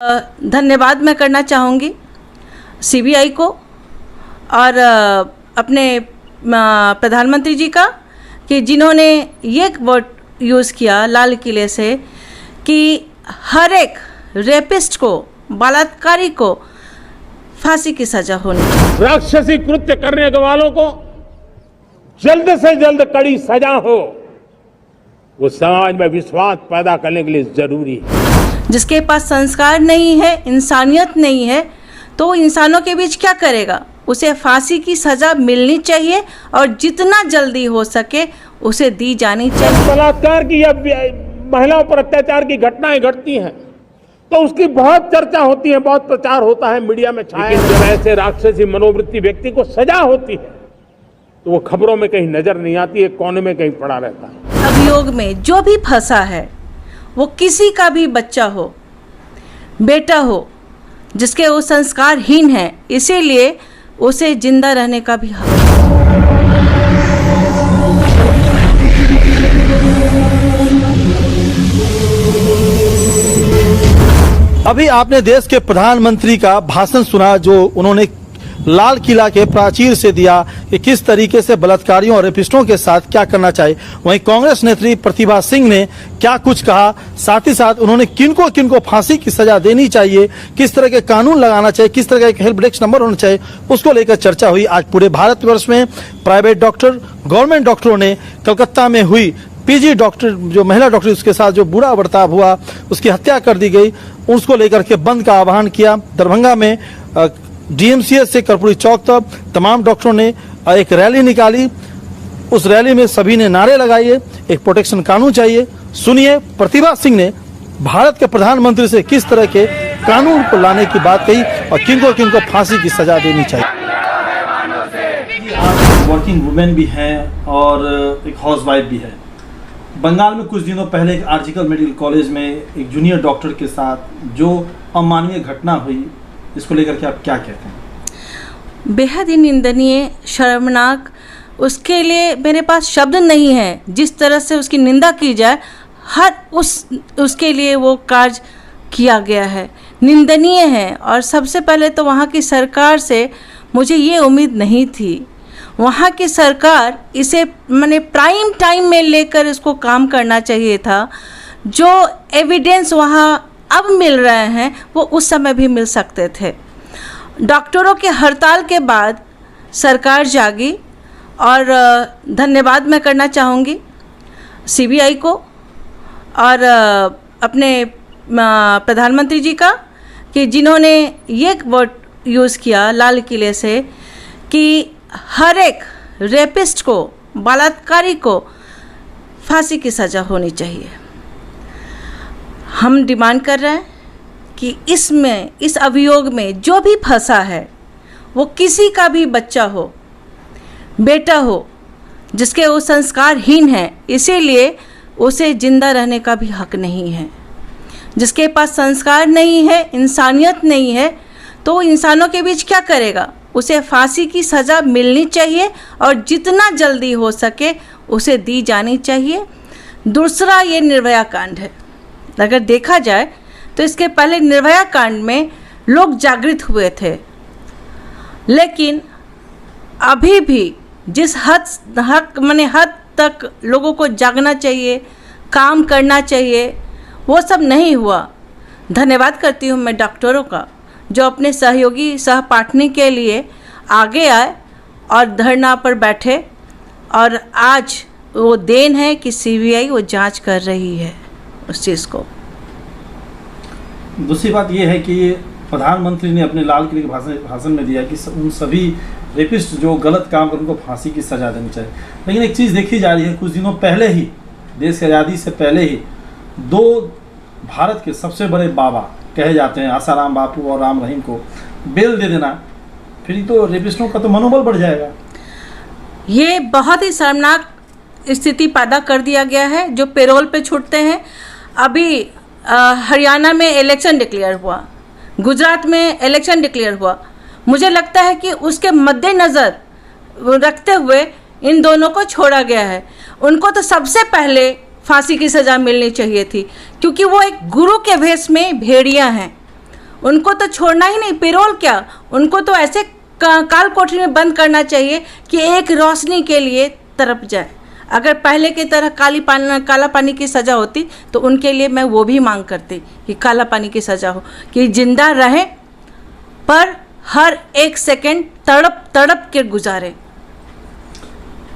धन्यवाद मैं करना चाहूँगी सीबीआई को और अपने प्रधानमंत्री जी का कि जिन्होंने ये वर्ड यूज़ किया लाल किले से कि हर एक रेपिस्ट को, बलात्कारी को फांसी की सजा होनी चाहिए। राक्षसी कृत्य करने वालों को जल्द से जल्द कड़ी सजा हो, वो समाज में विश्वास पैदा करने के लिए जरूरी है। जिसके पास संस्कार नहीं है, इंसानियत नहीं है, तो इंसानों के बीच क्या करेगा? उसे फांसी की सजा मिलनी चाहिए और जितना जल्दी हो सके उसे दी जानी चाहिए। बलात्कार की या महिलाओं पर अत्याचार की घटनाएं घटती हैं तो उसकी बहुत चर्चा होती है, बहुत प्रचार होता है, मीडिया में छाया। लेकिन जब ऐसे राक्षसी मनोवृत्ति व्यक्ति को सजा होती है तो वो खबरों में कहीं नजर नहीं आती है, कोने में कहीं पड़ा रहता है। अभियोग में जो भी फंसा है वो किसी का भी बच्चा हो, बेटा हो, जिसके वो संस्कारहीन है, इसीलिए उसे जिंदा रहने का भी हक है। अभी आपने देश के प्रधानमंत्री का भाषण सुना जो उन्होंने लाल किला के प्राचीर से दिया कि किस तरीके से बलात्कारियों और रेपिस्टों के साथ क्या करना चाहिए। वहीं कांग्रेस नेत्री प्रतिभा सिंह ने क्या कुछ कहा, साथ ही साथ उन्होंने किनको किनको फांसी की सजा देनी चाहिए, किस तरह के कानून लगाना चाहिए, किस तरह का एक हेल्प डेस्क नंबर होना चाहिए, उसको लेकर चर्चा हुई। आज पूरे भारतवर्ष में प्राइवेट डॉक्टर, गवर्नमेंट डॉक्टरों ने कलकत्ता में हुई पीजी डॉक्टर जो महिला डॉक्टर उसके साथ जो बुरा बर्ताव हुआ, उसकी हत्या कर दी गई, उसको लेकर के बंद का आह्वान किया। दरभंगा में डीएमसीएच से कर्पूरी चौक तक तमाम डॉक्टरों ने एक रैली निकाली। उस रैली में सभी ने नारे लगाए, एक प्रोटेक्शन कानून चाहिए। सुनिए प्रतिभा सिंह ने भारत के प्रधानमंत्री से किस तरह के कानून को लाने की बात कही और किनको किनको फांसी की सजा देनी चाहिए। वर्किंग वुमेन भी हैं और एक हाउसवाइफ भी है। बंगाल में कुछ दिनों पहले एक आर्जिकल मेडिकल कॉलेज में एक जूनियर डॉक्टर के साथ जो अमानवीय घटना हुई, इसको लेकर के आप क्या कहते हैं? बेहद ही निंदनीय, शर्मनाक, उसके लिए मेरे पास शब्द नहीं है। जिस तरह से उसकी निंदा की जाए, हर उसके लिए वो कार्य किया गया है, निंदनीय है। और सबसे पहले तो वहाँ की सरकार से मुझे ये उम्मीद नहीं थी। वहाँ की सरकार इसे मैंने प्राइम टाइम में लेकर इसको काम करना चाहिए था। जो एविडेंस वहाँ अब मिल रहे हैं वो उस समय भी मिल सकते थे। डॉक्टरों के हड़ताल के बाद सरकार जागी और धन्यवाद मैं करना चाहूँगी सीबीआई को और अपने प्रधानमंत्री जी का कि जिन्होंने ये वर्ड यूज़ किया लाल किले से कि हर एक रेपिस्ट को, बलात्कारी को फांसी की सज़ा होनी चाहिए। हम डिमांड कर रहे हैं कि इस अभियोग में जो भी फंसा है वो किसी का भी बच्चा हो, बेटा हो, जिसके वो संस्कारहीन है, इसीलिए उसे जिंदा रहने का भी हक नहीं है। जिसके पास संस्कार नहीं है, इंसानियत नहीं है, तो वो इंसानों के बीच क्या करेगा? उसे फांसी की सज़ा मिलनी चाहिए और जितना जल्दी हो सके उसे दी जानी चाहिए। दूसरा ये निर्भया कांड है। अगर देखा जाए तो इसके पहले निर्भया कांड में लोग जागृत हुए थे, लेकिन अभी भी जिस हद तक लोगों को जागना चाहिए, काम करना चाहिए, वो सब नहीं हुआ। धन्यवाद करती हूँ मैं डॉक्टरों का जो अपने सहयोगी सहपाठनी के लिए आगे आए और धरना पर बैठे, और आज वो देन है कि सीबीआई वो जांच कर रही है उस चीज़ को। दूसरी बात ये है कि प्रधानमंत्री ने अपने लाल किले के भाषण में दिया कि उन सभी रेपिस्ट जो गलत काम कर उनको फांसी की सजा देनी चाहिए। लेकिन एक चीज़ देखी जा रही है, कुछ दिनों पहले ही, देश की आज़ादी से पहले ही, दो भारत के सबसे बड़े बाबा कहे जाते हैं आसाराम बापू और राम रहीम को बेल दे देना, फिर तो रेपिस्टों का तो मनोबल बढ़ जाएगा। ये बहुत ही शर्मनाक स्थिति पैदा कर दिया गया है जो पेरोल पे छूटते हैं। अभी हरियाणा में इलेक्शन डिक्लेयर हुआ, गुजरात में इलेक्शन डिक्लेयर हुआ। मुझे लगता है कि उसके मद्देनज़र रखते हुए इन दोनों को छोड़ा गया है। उनको तो सबसे पहले फांसी की सज़ा मिलनी चाहिए थी, क्योंकि वो एक गुरु के भेष में भेड़िया हैं। उनको तो छोड़ना ही नहीं, पेरोल क्या, उनको तो ऐसे काल कोठरी में बंद करना चाहिए कि एक रोशनी के लिए तड़प जाए। अगर पहले की तरह काला पानी की सज़ा होती तो उनके लिए मैं वो भी मांग करती कि काला पानी की सज़ा हो, कि जिंदा रहें पर हर एक सेकंड तड़प तड़प के गुजारे।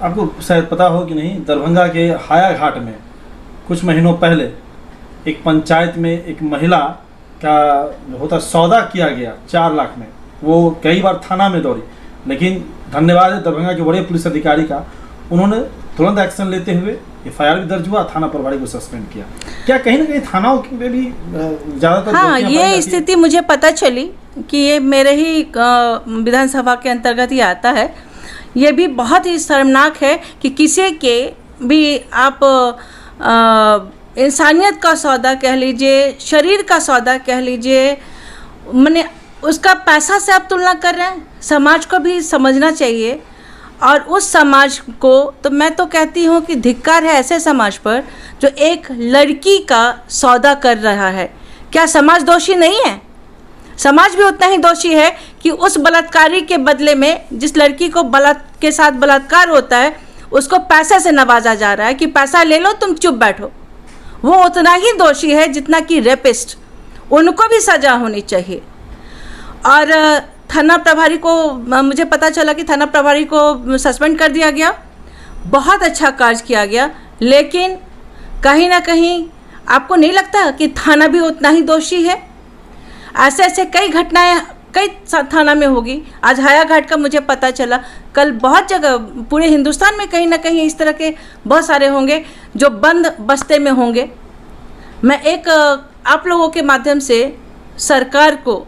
आपको शायद पता हो कि नहीं, दरभंगा के हाया घाट में कुछ महीनों पहले एक पंचायत में एक महिला का होता सौदा किया गया 4 लाख में। वो कई बार थाना में दौड़ी, लेकिन धन्यवाद है दरभंगा के बड़े पुलिस अधिकारी का, उन्होंने तुरंत एक्शन लेते हुए एफआईआर भी दर्ज हुआ, थाना प्रभारी को सस्पेंड किया। क्या कहीं ना कहीं थानाओं में भी ज़्यादातर हाँ, ये स्थिति मुझे पता चली कि ये मेरे ही विधानसभा के अंतर्गत ही आता है। ये भी बहुत ही शर्मनाक है कि किसी के भी आप इंसानियत का सौदा कह लीजिए, शरीर का सौदा कह लीजिए, मैंने उसका पैसा से आप तुलना कर रहे हैं। समाज को भी समझना चाहिए, और उस समाज को तो मैं तो कहती हूँ कि धिक्कार है ऐसे समाज पर जो एक लड़की का सौदा कर रहा है। क्या समाज दोषी नहीं है? समाज भी उतना ही दोषी है कि उस बलात्कारी के बदले में जिस लड़की को के साथ बलात्कार होता है उसको पैसे से नवाजा जा रहा है कि पैसा ले लो, तुम चुप बैठो। वो उतना ही दोषी है जितना कि रेपिस्ट। उनको भी सज़ा होनी चाहिए। और थाना प्रभारी को मुझे पता चला कि थाना प्रभारी को सस्पेंड कर दिया गया। बहुत अच्छा कार्य किया गया, लेकिन कहीं ना कहीं आपको नहीं लगता कि थाना भी उतना ही दोषी है? ऐसे ऐसे कई घटनाएं कई थाना में होगी। आज हाया घाट का मुझे पता चला, कल बहुत जगह पूरे हिंदुस्तान में कहीं ना कहीं इस तरह के बहुत सारे होंगे जो बंद बस्ते में होंगे। मैं एक आप लोगों के माध्यम से सरकार को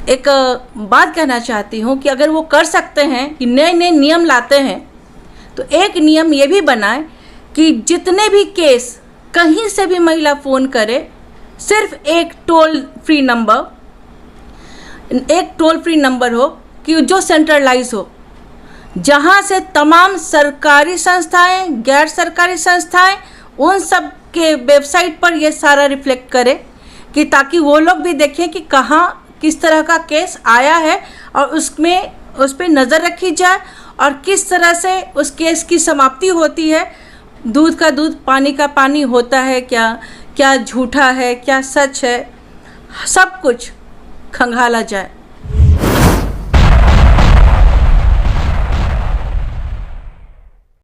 एक बात कहना चाहती हूँ कि अगर वो कर सकते हैं कि नए नए नियम लाते हैं तो एक नियम ये भी बनाए कि जितने भी केस कहीं से भी महिला फ़ोन करे, सिर्फ एक टोल फ्री नंबर हो कि जो सेंट्रलाइज हो, जहाँ से तमाम सरकारी संस्थाएं, गैर सरकारी संस्थाएं, उन सब के वेबसाइट पर ये सारा रिफ्लेक्ट करे कि ताकि वो लोग भी देखें कि कहाँ किस तरह का केस आया है और उसमें उस पर नज़र रखी जाए और किस तरह से उस केस की समाप्ति होती है। दूध का दूध पानी का पानी होता है क्या, क्या झूठा है क्या सच है, सब कुछ खंगाला जाए।